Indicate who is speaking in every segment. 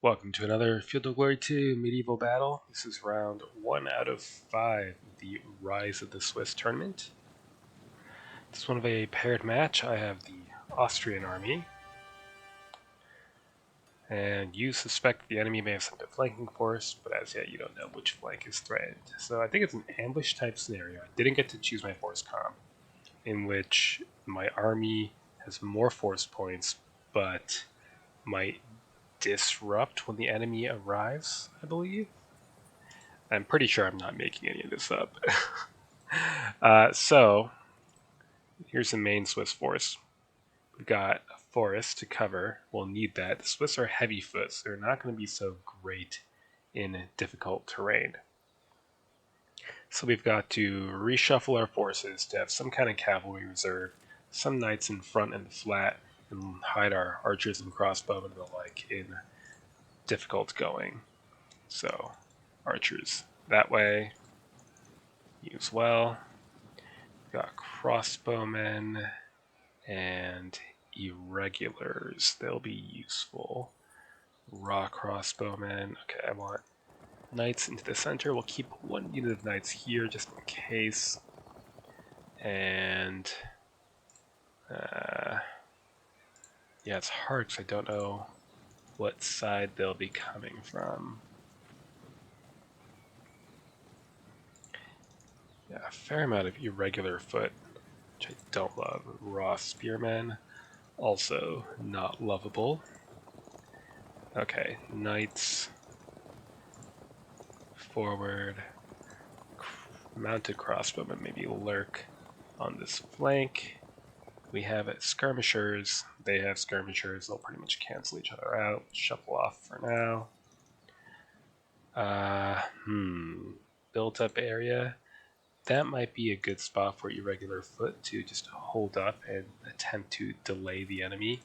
Speaker 1: Welcome to another Field of Glory 2 medieval battle. This is round 1 out of 5 of the Rise of the Swiss tournament. This is one of a paired match. I have the Austrian army, and you suspect the enemy may have sent a flanking force, but as yet you don't know which flank is threatened. So I think it's an ambush type scenario. I didn't get to choose my force comp, in which my army has more force points, but might disrupt when the enemy arrives, I believe. I'm pretty sure I'm not making any of this up. So, here's the main Swiss force. We've got a forest to cover. We'll need that. The Swiss are heavy foot, so they're not going to be so great in difficult terrain. So we've got to reshuffle our forces to have some kind of cavalry reserve, some knights in front and flat, and hide our archers and crossbowmen and the like in difficult going. So, archers that way. You as well. We've got crossbowmen and irregulars. They'll be useful. Raw crossbowmen. Okay, I want knights into the center. We'll keep one unit of knights here just in case. And yeah, it's hard because I don't know what side they'll be coming from. Yeah, a fair amount of irregular foot, which I don't love. Raw spearmen, also not lovable. Okay, knights forward, mounted crossbowmen maybe lurk on this flank. We have skirmishers. They have skirmishers. They'll pretty much cancel each other out. Shuffle off for now. Built up area. That might be a good spot for irregular foot to just hold up and attempt to delay the enemy.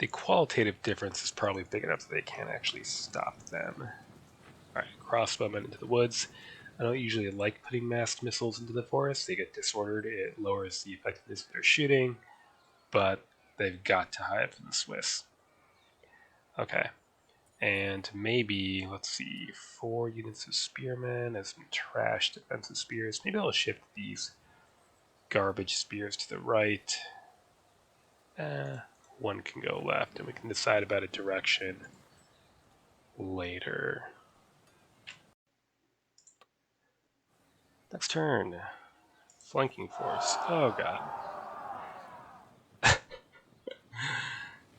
Speaker 1: The qualitative difference is probably big enough that they can't actually stop them. Alright, crossbowmen into the woods. I don't usually like putting massed missiles into the forest. They get disordered. It lowers the effectiveness of their shooting, but they've got to hide from the Swiss. Okay. And maybe, let's see, 4 units of spearmen and some trash defensive spears. Maybe I'll shift these garbage spears to the right. One can go left, and we can decide about a direction later. Next turn. Flanking force. Oh god.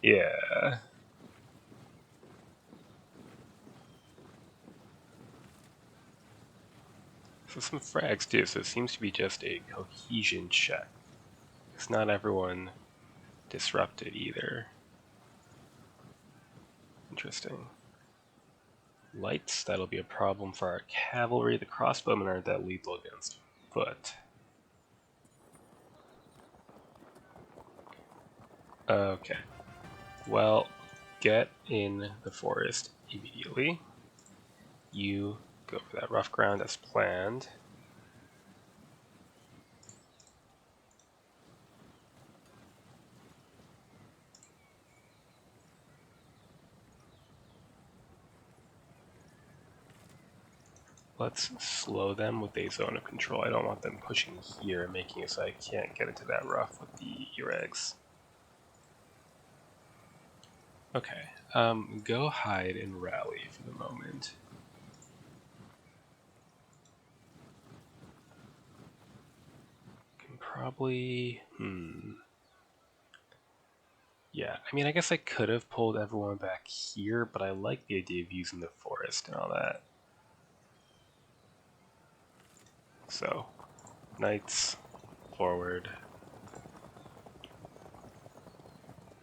Speaker 1: Yeah. So some frags too, so it seems to be just a cohesion check. It's not everyone disrupted either. Interesting. Lights, that'll be a problem for our cavalry. The crossbowmen aren't that lethal against foot. Okay. Well, get in the forest immediately. You go for that rough ground as planned. Let's slow them with a zone of control. I don't want them pushing here and making it so I can't get into that rough with the eareggs. Okay, go hide and rally for the moment. Can probably, yeah, I mean, I guess I could have pulled everyone back here, but I like the idea of using the forest and all that. So, knights forward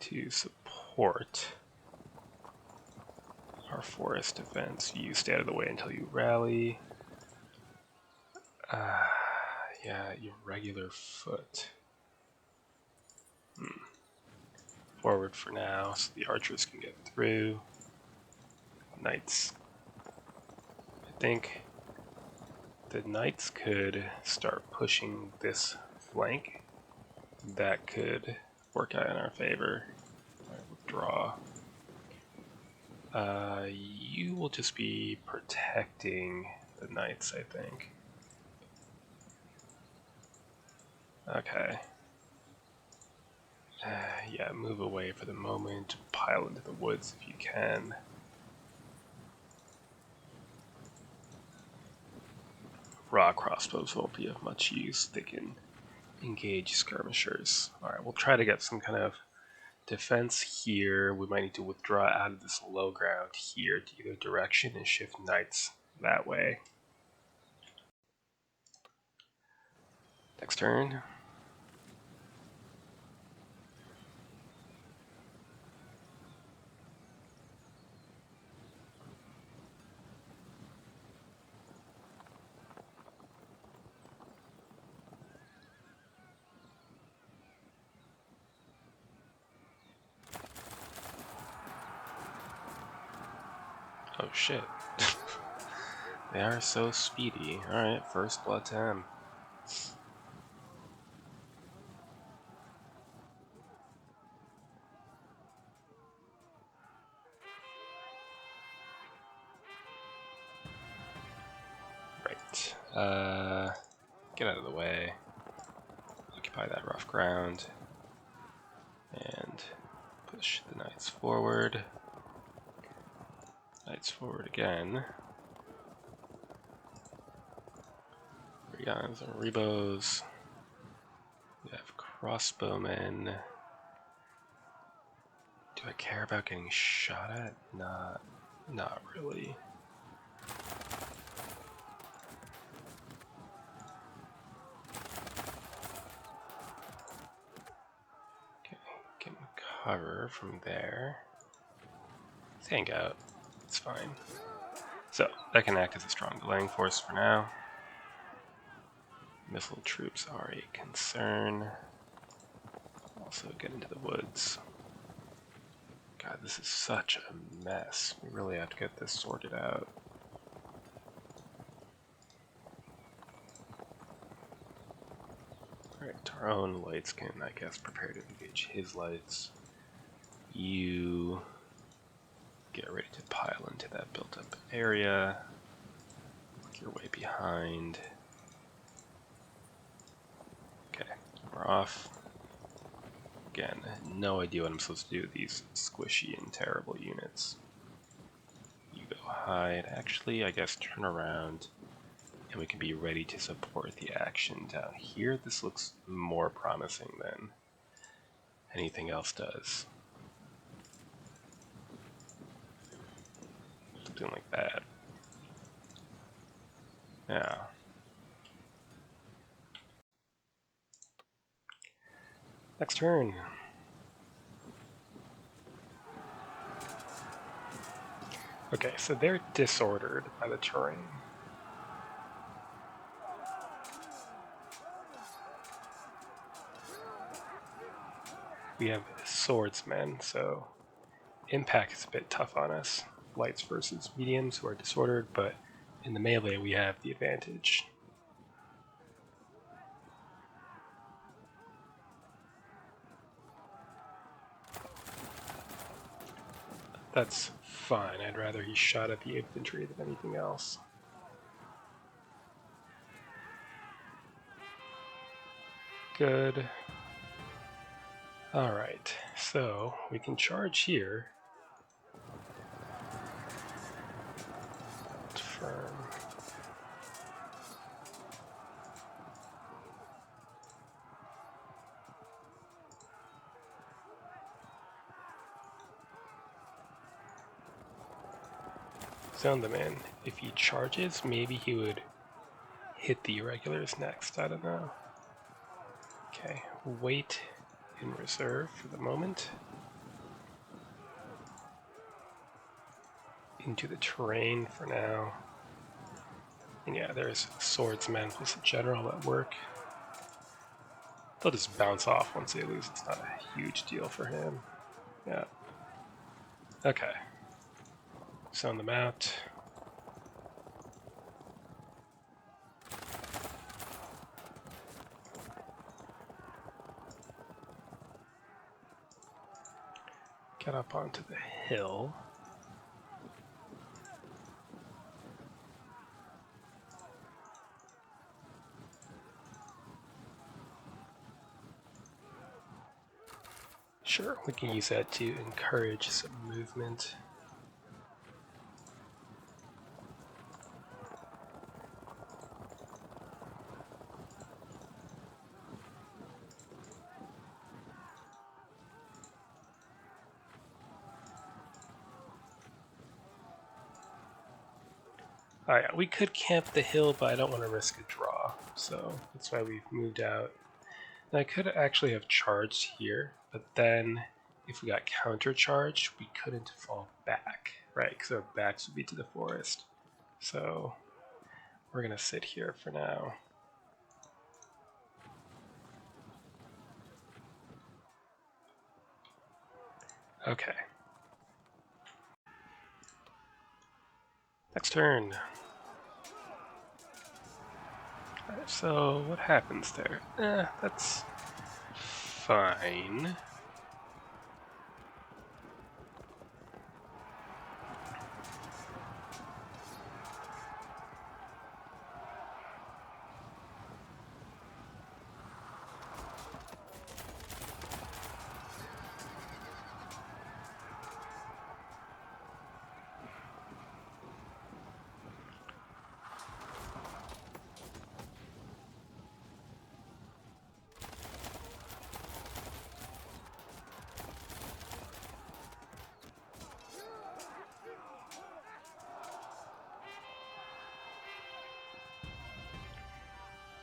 Speaker 1: to support our forest defense. You stay out of the way until you rally. Yeah, irregular foot. Forward for now, so the archers can get through. Knights. I think the knights could start pushing this flank. That could work out in our favor. Right, withdraw. You will just be protecting the knights, I think. Okay. Yeah, move away for the moment. Pile into the woods if you can. Raw crossbows won't be of much use. They can engage skirmishers. Alright, we'll try to get some kind of defense here. We might need to withdraw out of this low ground here to either direction and shift knights that way. Next turn. Oh shit. They are so speedy. Alright, first blood to him. Right. Get out of the way. Occupy that rough ground. And push the knights forward. Knights forward again. Brigands and Rebos. We have crossbowmen. Do I care about getting shot at? Not really. Okay, get cover from there. Hang out. It's fine. So, that can act as a strong delaying force for now. Missile troops are a concern. Also get into the woods. God, this is such a mess. We really have to get this sorted out. Alright, our own lights can, I guess, prepare to engage his lights. You get ready to pile into that built-up area. Work your way behind. Okay, we're off. Again, no idea what I'm supposed to do with these squishy and terrible units. You go hide. Actually, I guess turn around and we can be ready to support the action down here. This looks more promising than anything else does. Something like that. Yeah. Next turn. Okay, so they're disordered by the terrain. We have swordsmen, so impact is a bit tough on us. Lights versus mediums who are disordered, but in the melee we have the advantage. That's fine. I'd rather he shot at the infantry than anything else. Good. Alright, so we can charge here. Firm. Zone them in. If he charges, maybe he would hit the irregulars next. I don't know. Okay, wait in reserve for the moment. Into the terrain for now. And yeah, there's swordsmen plus a general at work. They'll just bounce off once they lose. It's not a huge deal for him. Yeah. Okay. Sound them out. Get up onto the hill. Sure, we can use that to encourage some movement. Alright, we could camp the hill, but I don't want to risk a draw, so that's why we've moved out. Now I could actually have charged here, but then if we got counter-charged, we couldn't fall back, right? Because our backs would be to the forest. So we're going to sit here for now. Okay. Next turn. Alright, so what happens there? That's fine.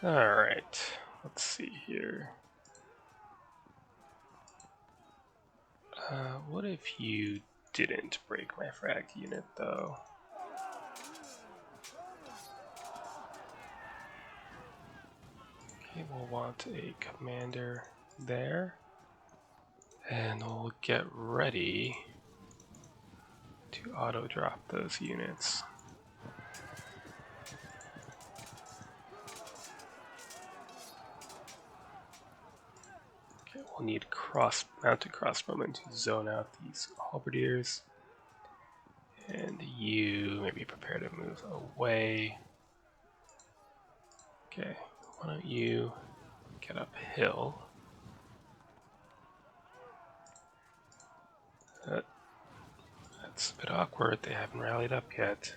Speaker 1: Alright, let's see here. What if you didn't break my frag unit, though? Okay, we'll want a commander there. And we'll get ready to auto-drop those units. Okay, we'll need mounted crossbowmen to zone out these halberdiers. And you maybe prepare to move away. Okay, why don't you get uphill? That's a bit awkward, they haven't rallied up yet.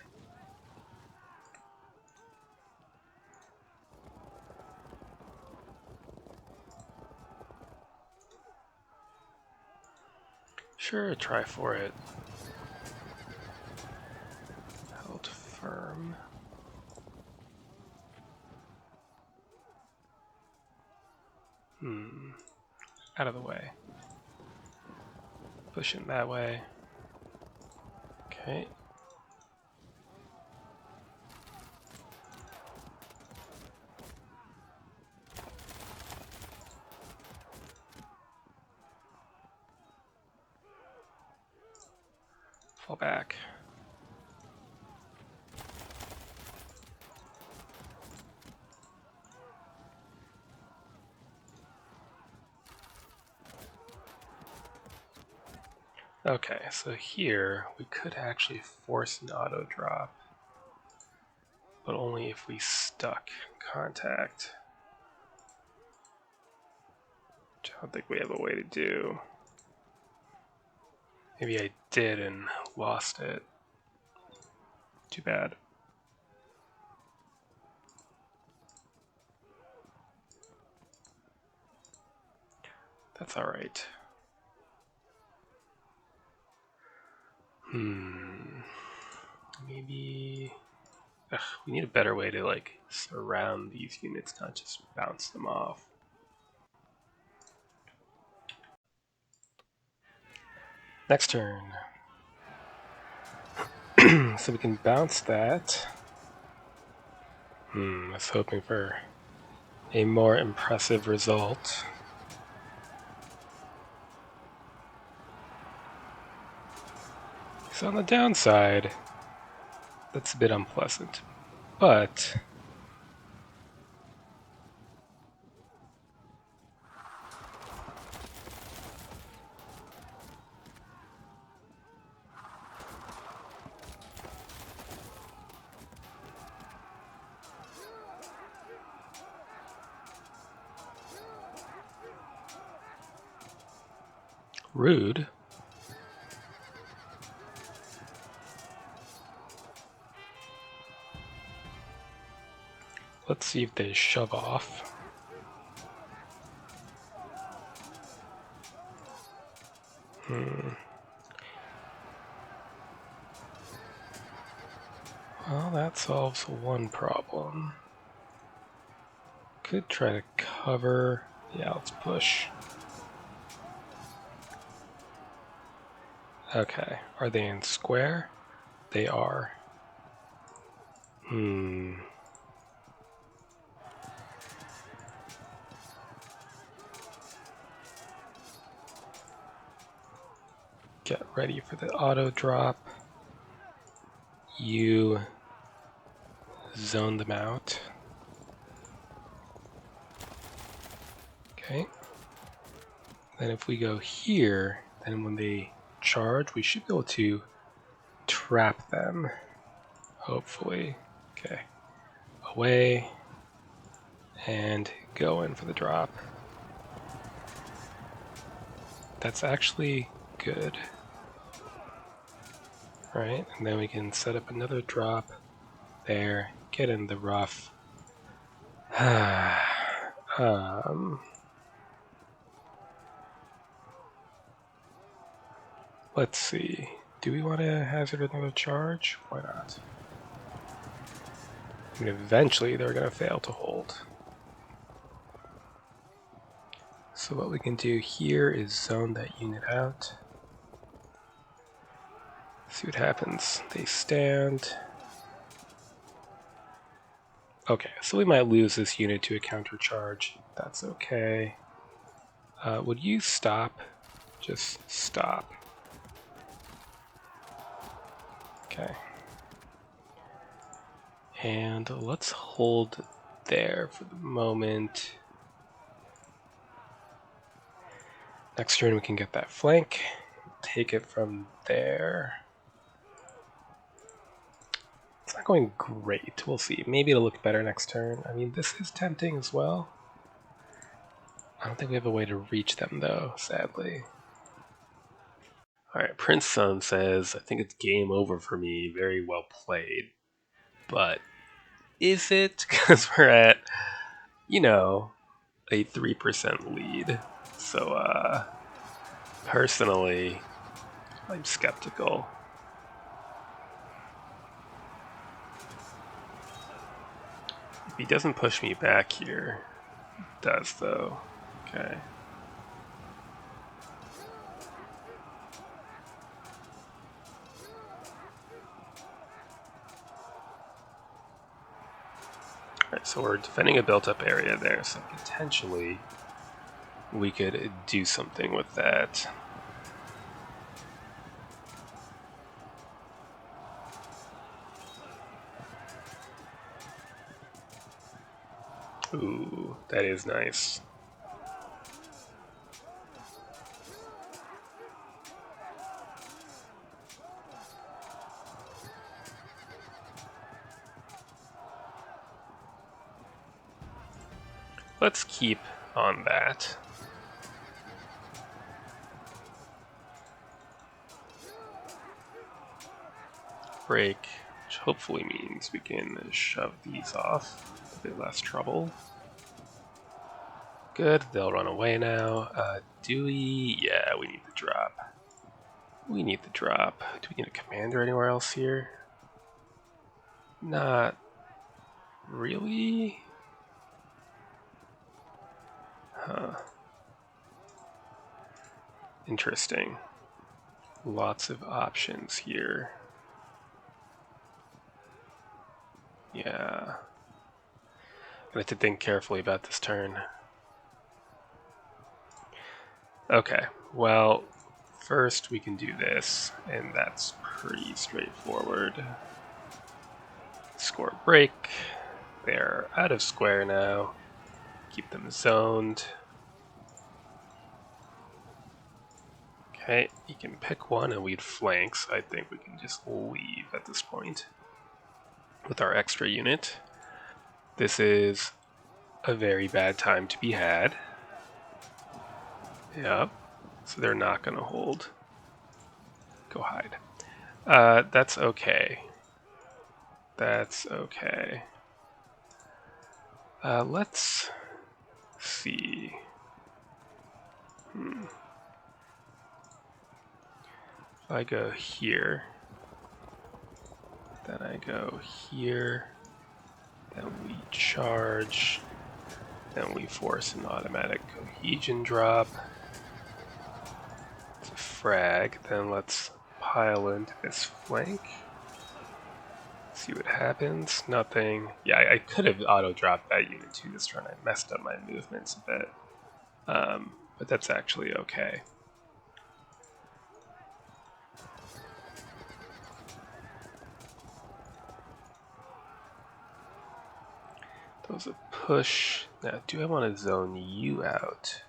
Speaker 1: Sure, try for it. Held firm. Out of the way. Push it that way. Okay. Fall back. Okay, so here we could actually force an auto drop, but only if we stuck contact, which I don't think we have a way to do. Maybe I did and lost it. Too bad. That's alright. Maybe... we need a better way to, like, surround these units, not just bounce them off. Next turn. So we can bounce that. I was hoping for a more impressive result. So on the downside, that's a bit unpleasant, but Rude. Let's see if they shove off. Well, that solves one problem. Could try to cover. Yeah, let's push. Okay, are they in square? They are. Get ready for the auto drop. You zone them out. Okay. Then if we go here, then when they charge, we should be able to trap them. Hopefully. Okay. Away. And go in for the drop. That's actually good. Right? And then we can set up another drop there. Get in the rough. Let's see. Do we want to hazard another charge? Why not? I mean, eventually they're going to fail to hold. So what we can do here is zone that unit out. See what happens. They stand. Okay, so we might lose this unit to a counter charge. That's okay. Would you stop? Just stop. Okay. And let's hold there for the moment. Next turn we can get that flank. Take it from there. It's not going great. We'll see. Maybe it'll look better next turn. I mean, this is tempting as well. I don't think we have a way to reach them, though, sadly. Alright, Prince Sun says, I think it's game over for me. Very well played. But is it? Because we're at, you know, a 3% lead. So, personally, I'm skeptical. If he doesn't push me back here, he does though. Okay. Alright, so we're defending a built-up area there, so potentially we could do something with that. Ooh, that is nice. Let's keep on that. Break, which hopefully means we can shove these off a bit less trouble. Good, they'll run away now. Do we? Yeah, we need the drop. We need the drop. Do we need a commander anywhere else here? Not really. Huh. Interesting. Lots of options here. Yeah. I have to think carefully about this turn. Okay, well, first we can do this, and that's pretty straightforward. Score a break. They're out of square now. Keep them zoned. Okay, you can pick one and we'd flank, so I think we can just leave at this point with our extra unit. This is a very bad time to be had. Yep. So they're not going to hold. Go hide. That's okay. That's okay. Let's see. If I go here, then I go here, then we charge, then we force an automatic cohesion drop. It's a frag, then let's pile into this flank. See what happens. Nothing. Yeah, I could have auto-dropped that unit too this turn. I messed up my movements a bit. But that's actually okay. That was a push. Now, do I want to zone you out?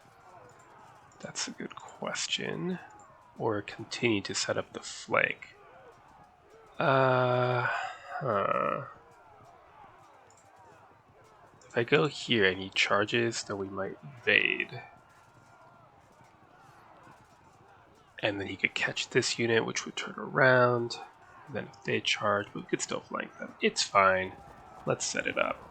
Speaker 1: That's a good question. Or continue to set up the flank. If I go here and he charges, then we might evade. And then he could catch this unit, which would turn around. And then if they charge, we could still flank them. It's fine. Let's set it up.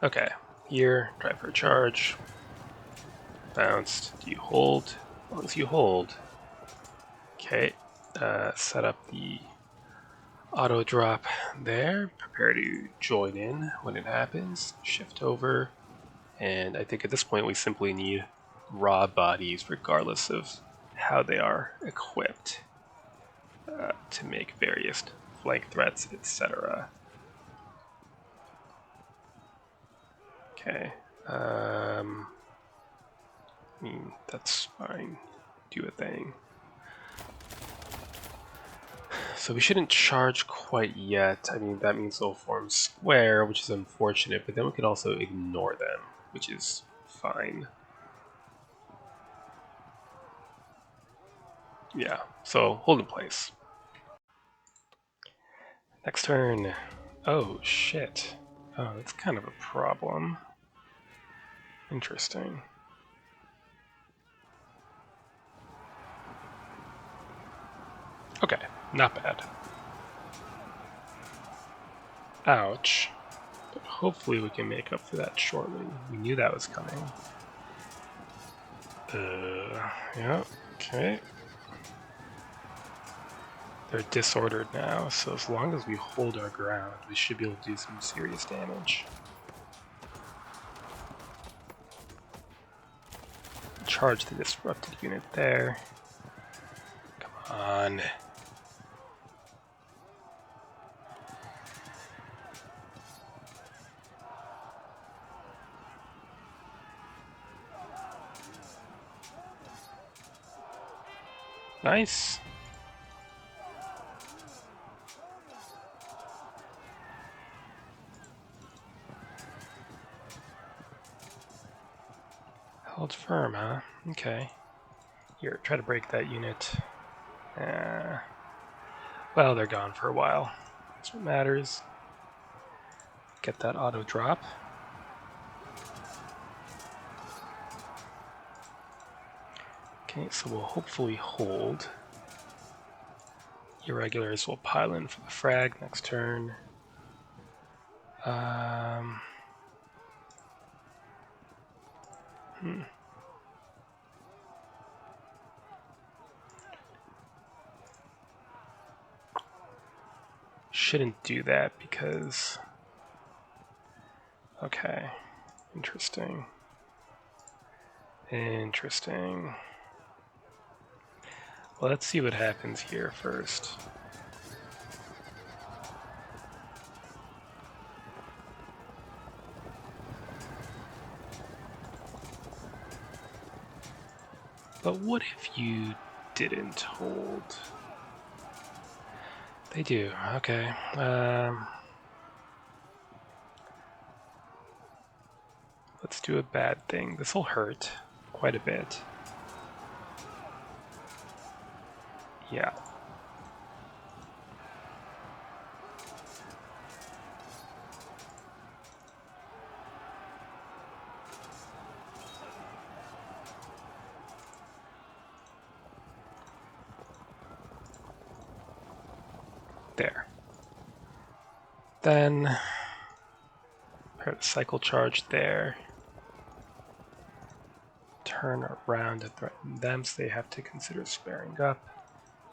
Speaker 1: Okay, here, try for a charge. Bounced. Do you hold? As long as you hold. Okay, set up the auto drop there. Prepare to join in when it happens. Shift over. And I think at this point we simply need raw bodies regardless of how they are equipped to make various flank threats, etc. Okay. I mean, that's fine. Do a thing. So we shouldn't charge quite yet. I mean, that means they'll form square, which is unfortunate, but then we could also ignore them, which is fine. Yeah, so hold in place. Next turn. Oh, shit. Oh, that's kind of a problem. Interesting. Okay, not bad. Ouch. But hopefully we can make up for that shortly. We knew that was coming. Yeah, okay. They're disordered now, so as long as we hold our ground, we should be able to do some serious damage. Charge the disrupted unit there. Come on. Nice. Held firm, huh? Okay. Here, try to break that unit. Well, they're gone for a while. That's what matters. Get that auto drop. Okay, so we'll hopefully hold. Irregulars will pile in for the frag next turn. Shouldn't do that because... Okay, interesting. Interesting. Well, let's see what happens here first. But what if you didn't hold? They do, okay. Let's do a bad thing. This will hurt quite a bit. Yeah. Then prepare the cycle charge there. Turn around to threaten them, so they have to consider sparing up.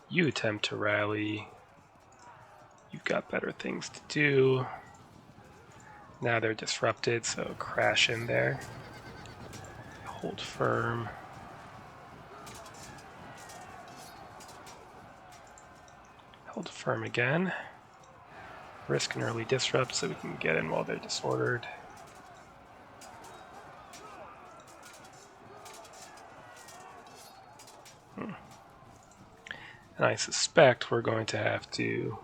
Speaker 1: You attempt to rally. You've got better things to do. Now they're disrupted, so crash in there. Hold firm. Hold firm again. Risk an early disrupt so we can get in while they're disordered. And I suspect we're going to have to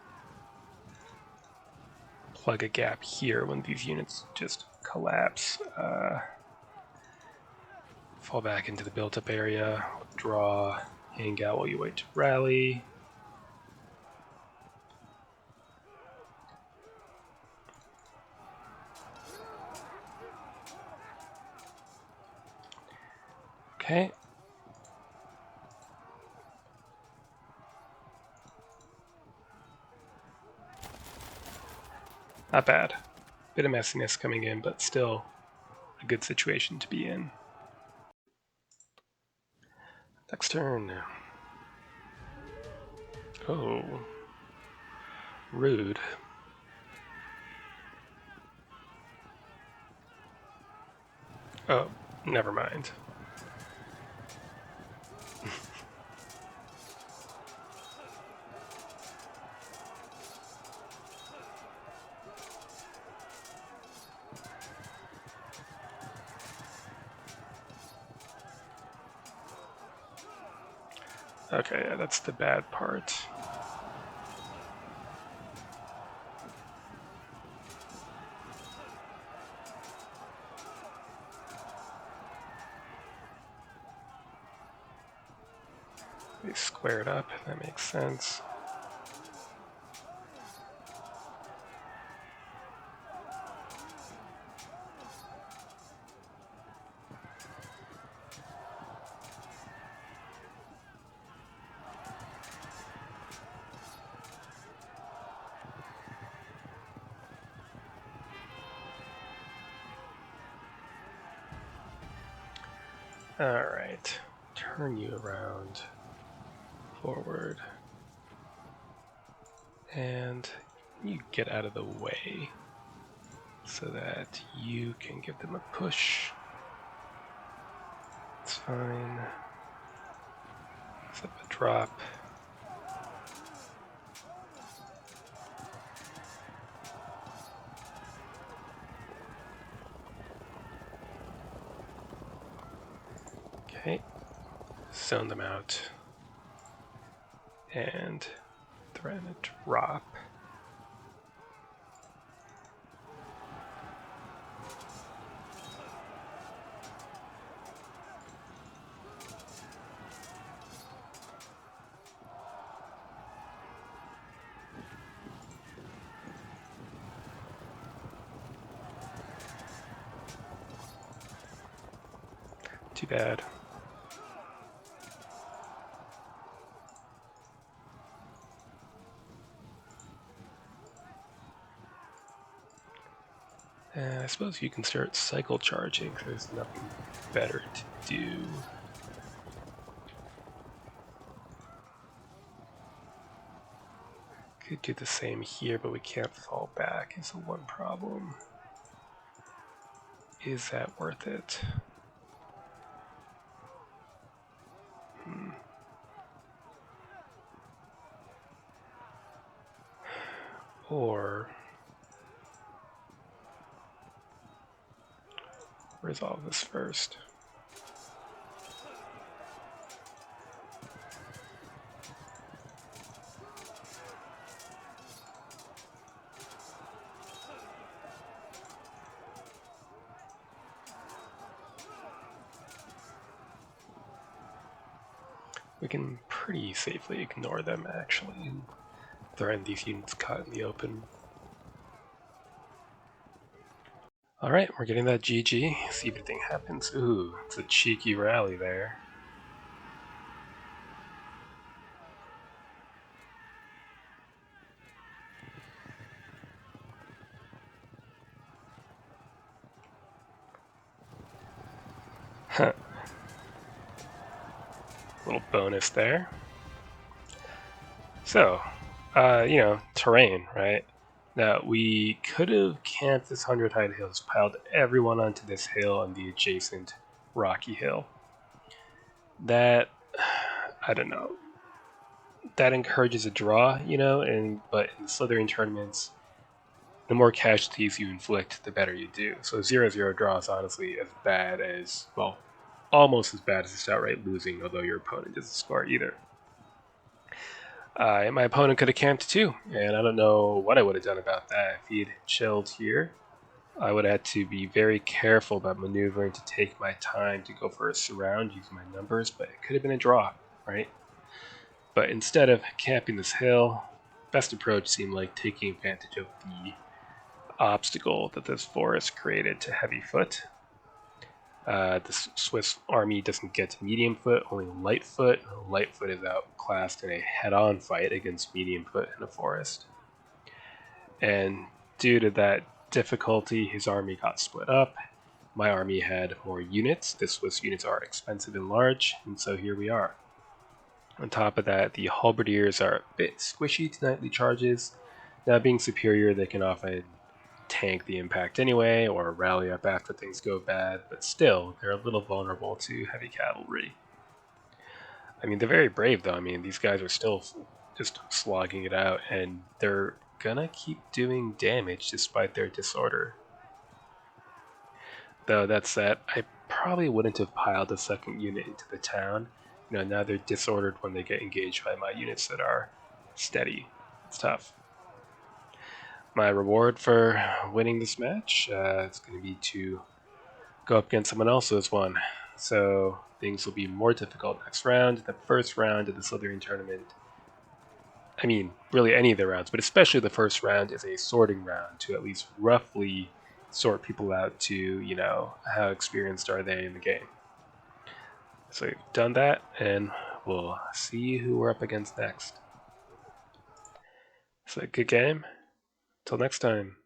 Speaker 1: plug a gap here when these units just collapse. Fall back into the built-up area, draw, hang out while you wait to rally. Okay. Not bad. Bit of messiness coming in, but still a good situation to be in. Next turn. Oh. Rude. Oh, never mind. Okay, yeah, that's the bad part. They squared up, that makes sense. Alright, turn you around, forward, and you get out of the way so that you can give them a push. It's fine. Set up a drop. Okay, zone them out and threaten a drop. Too bad. I suppose you can start cycle charging, because there's nothing better to do. Could do the same here, but we can't fall back is the one problem. Is that worth it? Or resolve this first. We can pretty safely ignore them, actually, and threaten these units caught in the open. Alright, we're getting that GG. See if anything happens. Ooh, it's a cheeky rally there. Little bonus there. So, terrain, right? Now, we could have camped this 100 height hills, piled everyone onto this hill and the adjacent rocky hill. That, I don't know, that encourages a draw, but in Slytherin tournaments, the more casualties you inflict, the better you do. So 0-0 draw is honestly as bad as, well, almost as bad as just outright losing, although your opponent doesn't score either. My opponent could have camped too, and I don't know what I would have done about that. If he'd chilled here, I would have had to be very careful about maneuvering to take my time to go for a surround using my numbers, but it could have been a draw, right? But instead of camping this hill, best approach seemed like taking advantage of the obstacle that this forest created to heavy foot. The Swiss army doesn't get to medium foot, only light foot. Light foot is outclassed in a head-on fight against medium foot in a forest. And due to that difficulty, his army got split up. My army had more units. The Swiss units are expensive and large, and so here we are. On top of that, the halberdiers are a bit squishy to nightly charges. Now, being superior, they can often tank the impact anyway, or rally up after things go bad, but still, they're a little vulnerable to heavy cavalry. I mean, they're very brave, though. I mean, these guys are still just slogging it out, and they're gonna keep doing damage despite their disorder. Though that said, I probably wouldn't have piled a second unit into the town. Now they're disordered when they get engaged by my units that are steady. It's tough. My reward for winning this match is going to be to go up against someone else who has won. So things will be more difficult next round. The first round of the Slytherin tournament, I mean, really any of the rounds, but especially the first round is a sorting round to at least roughly sort people out to, how experienced are they in the game. So we've done that, and we'll see who we're up against next. So good game. Till next time.